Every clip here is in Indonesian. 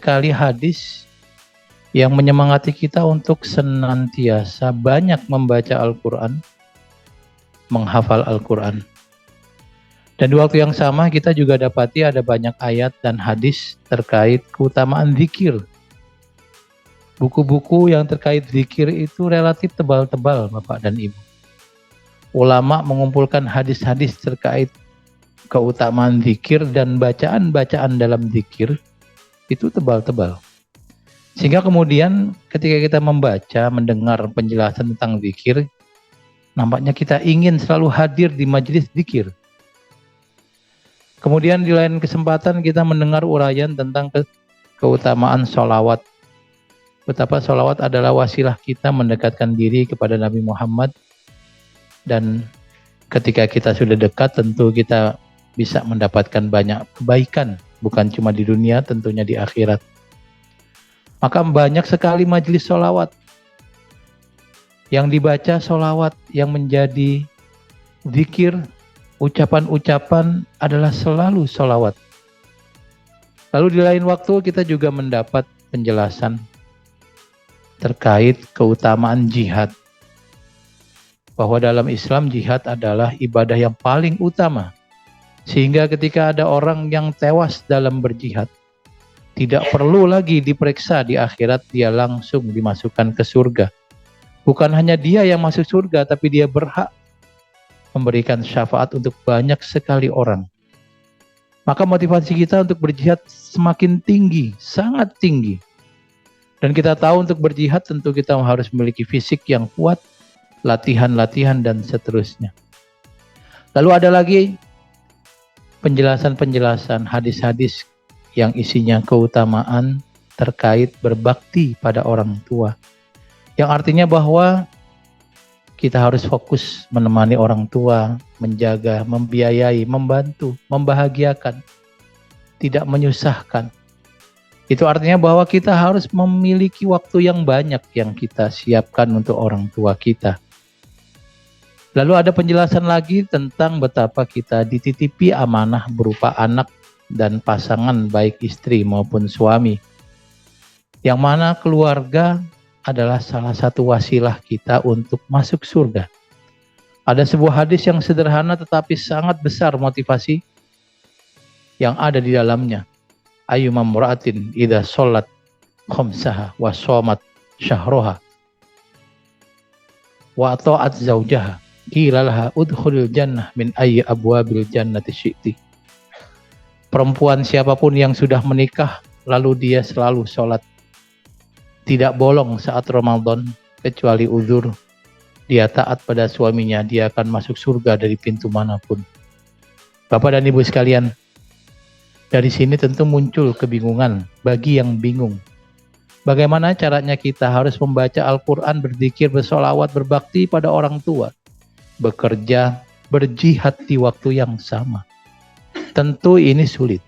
sekali hadis yang menyemangati kita untuk senantiasa banyak membaca Al-Quran, menghafal Al-Quran. Dan di waktu yang sama kita juga dapati ada banyak ayat dan hadis terkait keutamaan zikir. Buku-buku yang terkait zikir itu relatif tebal-tebal, Bapak dan Ibu. Ulama mengumpulkan hadis-hadis terkait keutamaan zikir dan bacaan-bacaan dalam zikir itu tebal-tebal. Sehingga kemudian ketika kita membaca, mendengar penjelasan tentang zikir, nampaknya kita ingin selalu hadir di majelis zikir. Kemudian di lain kesempatan kita mendengar uraian tentang keutamaan sholawat. Betapa sholawat adalah wasilah kita mendekatkan diri kepada Nabi Muhammad. Dan ketika kita sudah dekat, tentu kita bisa mendapatkan banyak kebaikan. Bukan cuma di dunia, tentunya di akhirat. Maka banyak sekali majelis sholawat. Yang dibaca sholawat, yang menjadi zikir, ucapan-ucapan adalah selalu sholawat. Lalu di lain waktu kita juga mendapat penjelasan terkait keutamaan jihad. Bahwa dalam Islam jihad adalah ibadah yang paling utama. Sehingga ketika ada orang yang tewas dalam berjihad, tidak perlu lagi diperiksa di akhirat, dia langsung dimasukkan ke surga. Bukan hanya dia yang masuk surga, tapi dia berhak memberikan syafaat untuk banyak sekali orang. Maka motivasi kita untuk berjihad semakin tinggi, sangat tinggi. Dan kita tahu untuk berjihad tentu kita harus memiliki fisik yang kuat, latihan-latihan dan seterusnya. Lalu ada lagi penjelasan-penjelasan hadis-hadis yang isinya keutamaan terkait berbakti pada orang tua. Yang artinya bahwa kita harus fokus menemani orang tua, menjaga, membiayai, membantu, membahagiakan, tidak menyusahkan. Itu artinya bahwa kita harus memiliki waktu yang banyak yang kita siapkan untuk orang tua kita. Lalu ada penjelasan lagi tentang betapa kita dititipi amanah berupa anak dan pasangan baik istri maupun suami. Yang mana keluarga adalah salah satu wasilah kita untuk masuk surga. Ada sebuah hadis yang sederhana tetapi sangat besar motivasi yang ada di dalamnya. Ayyuma mura'atin idza shollat khamsaha wa shamat syahroha wa ta'at zaujaha qila laha udkhulil jannah min ayyi abwabil jannati syi'ti. Perempuan siapapun yang sudah menikah lalu dia selalu sholat, tidak bolong saat Ramadan kecuali uzur, dia taat pada suaminya, dia akan masuk surga dari pintu manapun. Bapak dan Ibu sekalian, dari sini tentu muncul kebingungan bagi yang bingung. Bagaimana caranya kita harus membaca Al-Quran, berzikir, bersolawat, berbakti pada orang tua, bekerja, berjihad di waktu yang sama. Tentu ini sulit.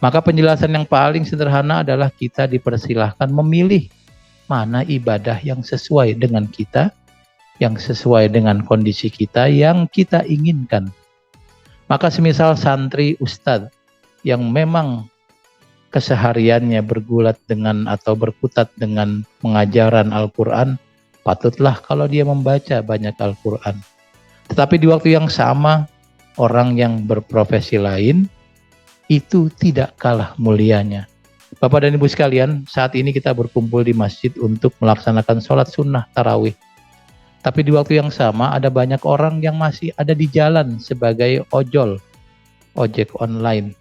Maka penjelasan yang paling sederhana adalah kita dipersilahkan memilih mana ibadah yang sesuai dengan kita, yang sesuai dengan kondisi kita, yang kita inginkan. Maka semisal santri ustadz yang memang kesehariannya bergulat dengan atau berkutat dengan pengajaran Al-Quran, patutlah kalau dia membaca banyak Al-Quran. Tetapi di waktu yang sama, orang yang berprofesi lain itu tidak kalah mulianya. Bapak dan Ibu sekalian, saat ini kita berkumpul di masjid untuk melaksanakan sholat sunnah tarawih. Tapi di waktu yang sama ada banyak orang yang masih ada di jalan sebagai ojek online.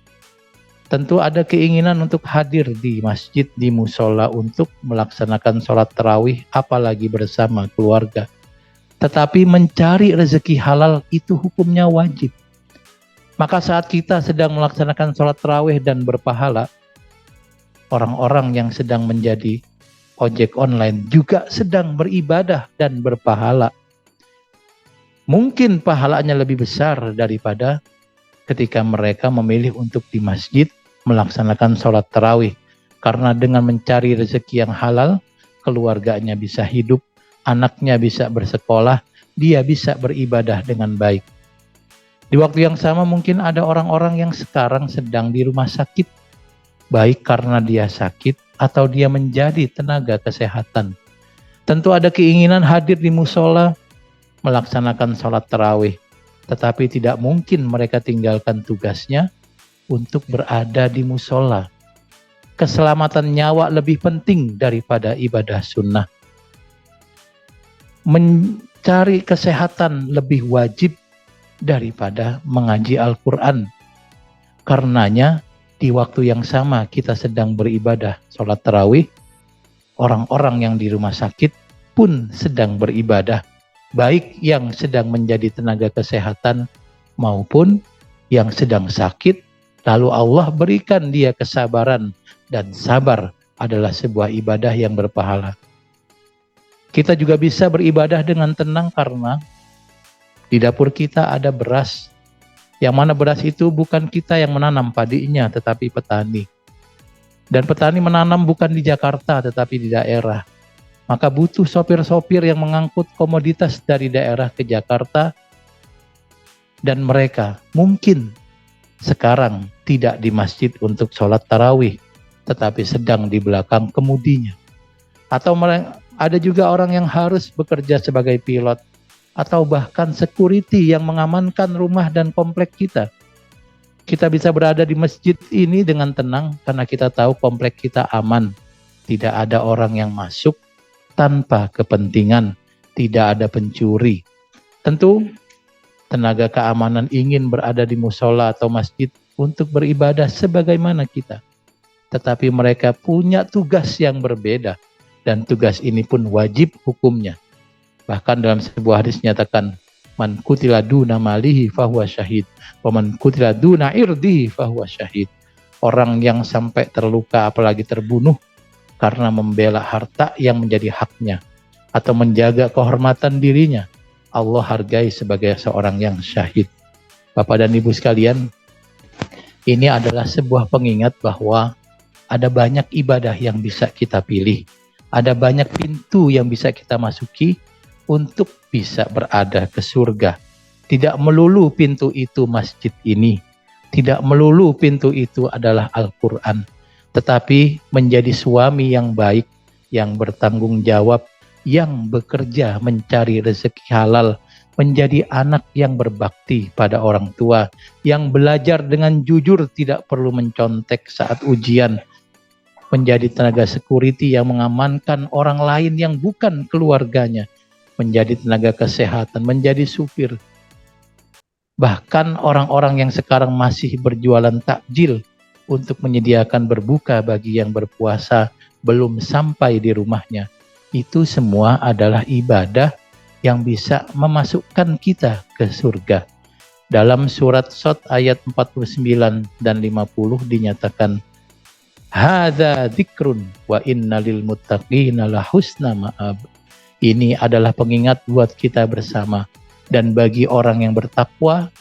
Tentu ada keinginan untuk hadir di masjid, di musola untuk melaksanakan sholat tarawih, apalagi bersama keluarga. Tetapi mencari rezeki halal itu hukumnya wajib. Maka saat kita sedang melaksanakan sholat tarawih dan berpahala, orang-orang yang sedang menjadi ojek online juga sedang beribadah dan berpahala. Mungkin pahalanya lebih besar daripada ketika mereka memilih untuk di masjid melaksanakan sholat tarawih. Karena dengan mencari rezeki yang halal, keluarganya bisa hidup, anaknya bisa bersekolah, dia bisa beribadah dengan baik. Di waktu yang sama mungkin ada orang-orang yang sekarang sedang di rumah sakit, baik karena dia sakit atau dia menjadi tenaga kesehatan. Tentu ada keinginan hadir di musola melaksanakan sholat tarawih, tetapi tidak mungkin mereka tinggalkan tugasnya untuk berada di musola. Keselamatan nyawa lebih penting daripada ibadah sunnah. Mencari kesehatan lebih wajib daripada mengaji Al-Quran. Karenanya di waktu yang sama kita sedang beribadah sholat tarawih, orang-orang yang di rumah sakit pun sedang beribadah, baik yang sedang menjadi tenaga kesehatan maupun yang sedang sakit, lalu Allah berikan dia kesabaran, dan sabar adalah sebuah ibadah yang berpahala. Kita juga bisa beribadah dengan tenang karena di dapur kita ada beras, yang mana beras itu bukan kita yang menanam padinya, tetapi petani. Dan petani menanam bukan di Jakarta, tetapi di daerah. Maka butuh sopir-sopir yang mengangkut komoditas dari daerah ke Jakarta, dan mereka mungkin sekarang tidak di masjid untuk sholat tarawih, tetapi sedang di belakang kemudinya. Atau ada juga orang yang harus bekerja sebagai pilot, atau bahkan security yang mengamankan rumah dan komplek kita. Kita bisa berada di masjid ini dengan tenang karena kita tahu komplek kita aman. Tidak ada orang yang masuk tanpa kepentingan, tidak ada pencuri. Tentu tenaga keamanan ingin berada di musola atau masjid untuk beribadah sebagaimana kita. Tetapi mereka punya tugas yang berbeda, dan tugas ini pun wajib hukumnya. Bahkan dalam sebuah hadis nyatakan, man kutila duna malihi fahuwa syahid, wa man kutila duna irdihi fahuwa syahid. Orang yang sampai terluka apalagi terbunuh karena membela harta yang menjadi haknya atau menjaga kehormatan dirinya, Allah hargai sebagai seorang yang syahid. Bapak dan Ibu sekalian, ini adalah sebuah pengingat bahwa ada banyak ibadah yang bisa kita pilih. Ada banyak pintu yang bisa kita masuki untuk bisa berada ke surga. Tidak melulu pintu itu masjid ini. Tidak melulu pintu itu adalah Al-Quran. Tetapi menjadi suami yang baik, yang bertanggung jawab, yang bekerja mencari rezeki halal, menjadi anak yang berbakti pada orang tua, yang belajar dengan jujur tidak perlu mencontek saat ujian, menjadi tenaga security yang mengamankan orang lain yang bukan keluarganya, menjadi tenaga kesehatan, menjadi supir. Bahkan orang-orang yang sekarang masih berjualan takjil untuk menyediakan berbuka bagi yang berpuasa belum sampai di rumahnya. Itu semua adalah ibadah yang bisa memasukkan kita ke surga. Dalam surat Shad ayat 49 dan 50 dinyatakan, hadza dzikrun wa inna lil muttaqina lahusna ma'ab. Ini adalah pengingat buat kita bersama, dan bagi orang yang bertakwa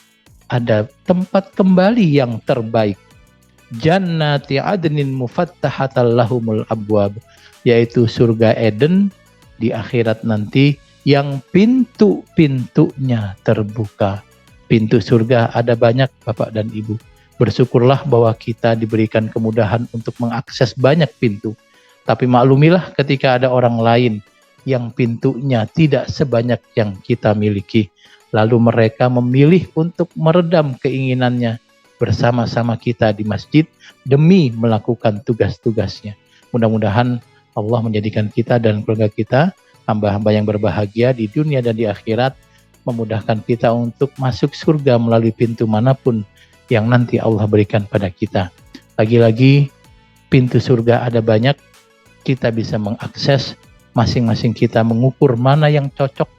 ada tempat kembali yang terbaik. Jannati adnin mufattahatal lahumul abwab, yaitu surga Eden di akhirat nanti yang pintu-pintunya terbuka. Pintu surga ada banyak Bapak dan Ibu. Bersyukurlah bahwa kita diberikan kemudahan untuk mengakses banyak pintu. Tapi maklumilah ketika ada orang lain yang pintunya tidak sebanyak yang kita miliki. Lalu mereka memilih untuk meredam keinginannya bersama-sama kita di masjid demi melakukan tugas-tugasnya. Mudah-mudahan Allah menjadikan kita dan keluarga kita hamba-hamba yang berbahagia di dunia dan di akhirat, memudahkan kita untuk masuk surga melalui pintu manapun yang nanti Allah berikan pada kita. Lagi-lagi pintu surga ada banyak, kita bisa mengakses, masing-masing kita mengukur mana yang cocok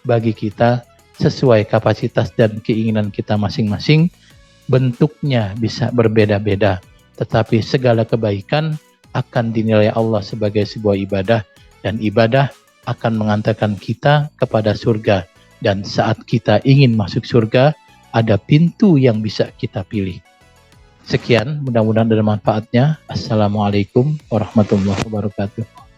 bagi kita sesuai kapasitas dan keinginan kita masing-masing. Bentuknya bisa berbeda-beda, tetapi segala kebaikan akan dinilai Allah sebagai sebuah ibadah, dan ibadah akan mengantarkan kita kepada surga. Dan saat kita ingin masuk surga, ada pintu yang bisa kita pilih. Sekian, mudah-mudahan ada manfaatnya. Assalamualaikum warahmatullahi wabarakatuh.